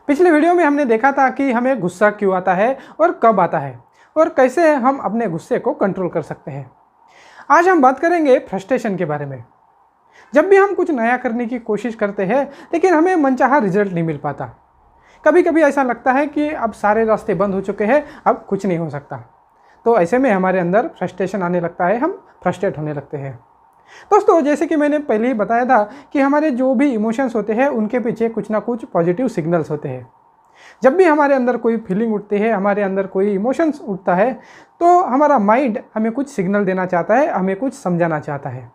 पिछले वीडियो में हमने देखा था कि हमें गुस्सा क्यों आता है और कब आता है और कैसे हम अपने गुस्से को कंट्रोल कर सकते हैं। आज हम बात करेंगे फ्रस्ट्रेशन के बारे में। जब भी हम कुछ नया करने की कोशिश करते हैं लेकिन हमें मनचाहा रिजल्ट नहीं मिल पाता। कभी कभी ऐसा लगता है कि अब सारे रास्ते बंद हो चुके हैं, अब कुछ नहीं हो सकता। तो ऐसे में हमारे अंदर फ्रस्ट्रेशन आने लगता है, हम फ्रस्ट्रेट होने लगते हैं। दोस्तों, जैसे कि मैंने पहले ही बताया था कि हमारे जो भी इमोशंस होते हैं उनके पीछे कुछ ना कुछ पॉजिटिव सिग्नल्स होते हैं। जब भी हमारे अंदर कोई फीलिंग उठती है, हमारे अंदर कोई इमोशंस उठता है, तो हमारा माइंड हमें कुछ सिग्नल देना चाहता है, हमें कुछ समझाना चाहता है।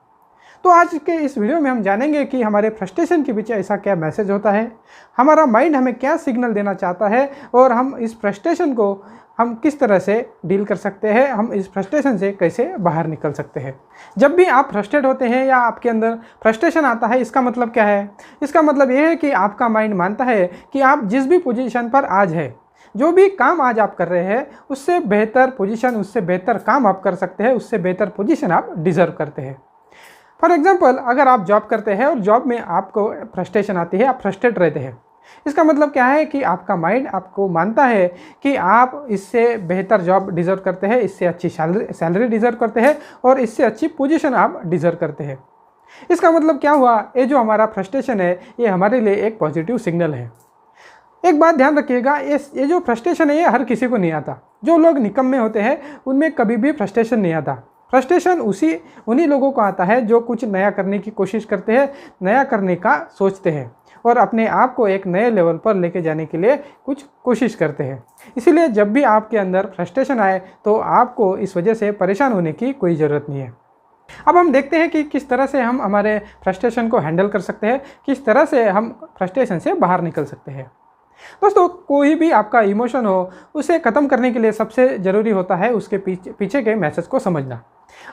तो आज के इस वीडियो में हम जानेंगे कि हमारे फ्रस्ट्रेशन के पीछे ऐसा क्या मैसेज होता है, हमारा माइंड हमें क्या सिग्नल देना चाहता है और हम इस फ्रस्ट्रेशन को हम किस तरह से डील कर सकते हैं, हम इस फ्रस्ट्रेशन से कैसे बाहर निकल सकते हैं। जब भी आप फ्रस्ट्रेट होते हैं या आपके अंदर फ्रस्ट्रेशन आता है, इसका मतलब क्या है? इसका मतलब ये है कि आपका माइंड मानता है कि आप जिस भी पोजीशन पर आज है, जो भी काम आज आप कर रहे हैं, उससे बेहतर पोजीशन, उससे बेहतर काम आप कर सकते हैं, उससे बेहतर पोजीशन आप डिज़र्व करते हैं। फॉर एग्जाम्पल, अगर आप जॉब करते हैं और जॉब में आपको फ्रस्ट्रेशन आती है, आप फ्रस्ट्रेट रहते हैं, इसका मतलब क्या है कि आपका माइंड आपको मानता है कि आप इससे बेहतर जॉब डिज़र्व करते हैं, इससे अच्छी सैलरी डिज़र्व करते हैं और इससे अच्छी पोजीशन आप डिज़र्व करते हैं। इसका मतलब क्या हुआ? ये जो हमारा फ्रस्ट्रेशन है, ये हमारे लिए एक पॉजिटिव सिग्नल है। एक बात ध्यान रखिएगा, ये जो फ्रस्ट्रेशन है ये हर किसी को नहीं आता। जो लोग निकम्मे होते हैं उनमें कभी भी फ्रस्ट्रेशन नहीं आता। फ्रस्ट्रेशन उन्हीं लोगों को आता है जो कुछ नया करने की कोशिश करते हैं, नया करने का सोचते हैं और अपने आप को एक नए लेवल पर लेके जाने के लिए कुछ कोशिश करते हैं। इसीलिए जब भी आपके अंदर फ्रस्ट्रेशन आए तो आपको इस वजह से परेशान होने की कोई ज़रूरत नहीं है। अब हम देखते हैं कि किस तरह से हम हमारे फ्रस्ट्रेशन को हैंडल कर सकते हैं, किस तरह से हम फ्रस्ट्रेशन से बाहर निकल सकते हैं। दोस्तों, कोई भी आपका इमोशन हो, उसे ख़त्म करने के लिए सबसे ज़रूरी होता है उसके पीछे के मैसेज को समझना।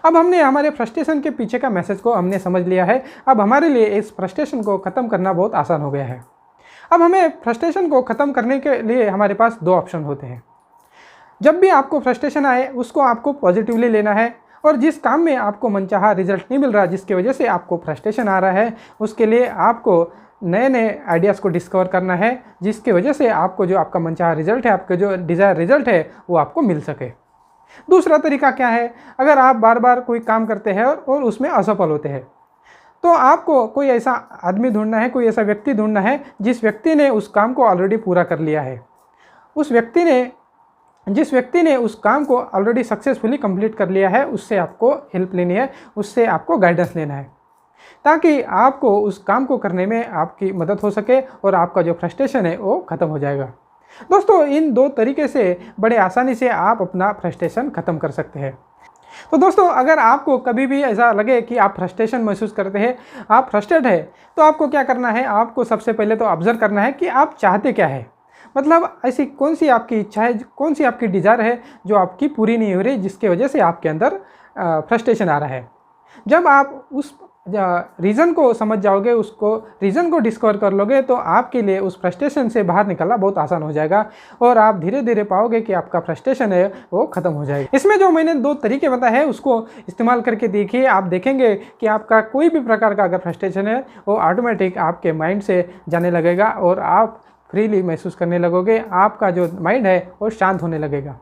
अब हमने हमारे फ्रस्ट्रेशन के पीछे का मैसेज को हमने समझ लिया है। अब हमारे लिए इस फ्रस्ट्रेशन को ख़त्म करना बहुत आसान हो गया है। अब हमें फ्रस्ट्रेशन को ख़त्म करने के लिए हमारे पास दो ऑप्शन होते हैं। जब भी आपको फ्रस्ट्रेशन आए, उसको आपको पॉजिटिवली लेना है और जिस काम में आपको मनचाहा रिजल्ट नहीं मिल रहा, जिसकी वजह से आपको फ्रस्ट्रेशन आ रहा है, उसके लिए आपको नए नए आइडियाज़ को डिस्कवर करना है, जिसकी वजह से आपको जो आपका मनचाहा रिजल्ट है, आपका जो डिज़ायर रिजल्ट है, वो आपको मिल सके। दूसरा तरीका क्या है? अगर आप बार बार कोई काम करते हैं और उसमें असफल होते हैं, तो आपको कोई ऐसा आदमी ढूंढना है, कोई ऐसा व्यक्ति ढूंढना है जिस व्यक्ति ने उस काम को ऑलरेडी पूरा कर लिया है, जिस व्यक्ति ने उस काम को ऑलरेडी सक्सेसफुली कंप्लीट कर लिया है, उससे आपको हेल्प लेनी है, उससे आपको गाइडेंस लेना है, ताकि आपको उस काम को करने में आपकी मदद हो सके और आपका जो फ्रस्ट्रेशन है वो ख़त्म हो जाएगा। दोस्तों, इन दो तरीके से बड़े आसानी से आप अपना फ्रस्ट्रेशन ख़त्म कर सकते हैं। तो दोस्तों, अगर आपको कभी भी ऐसा लगे कि आप फ्रस्ट्रेशन महसूस करते हैं, आप फ्रस्ट्रेट है, तो आपको क्या करना है? आपको सबसे पहले तो ऑब्जर्व करना है कि आप चाहते क्या है। मतलब ऐसी कौन सी आपकी इच्छा है, कौन सी आपकी डिज़ायर है जो आपकी पूरी नहीं हो रही, जिसकी वजह से आपके अंदर फ्रस्ट्रेशन आ रहा है। जब आप उस रीज़न को समझ जाओगे, उसको रीज़न को डिस्कवर कर लोगे, तो आपके लिए उस फ्रस्ट्रेशन से बाहर निकलना बहुत आसान हो जाएगा और आप धीरे धीरे पाओगे कि आपका फ्रस्ट्रेशन है वो ख़त्म हो जाएगा। इसमें जो मैंने दो तरीके बताए हैं उसको इस्तेमाल करके देखिए, आप देखेंगे कि आपका कोई भी प्रकार का अगर फ्रस्ट्रेशन है वो ऑटोमेटिक आपके माइंड से जाने लगेगा और आप फ्रीली महसूस करने लगोगे, आपका जो माइंड है वो शांत होने लगेगा।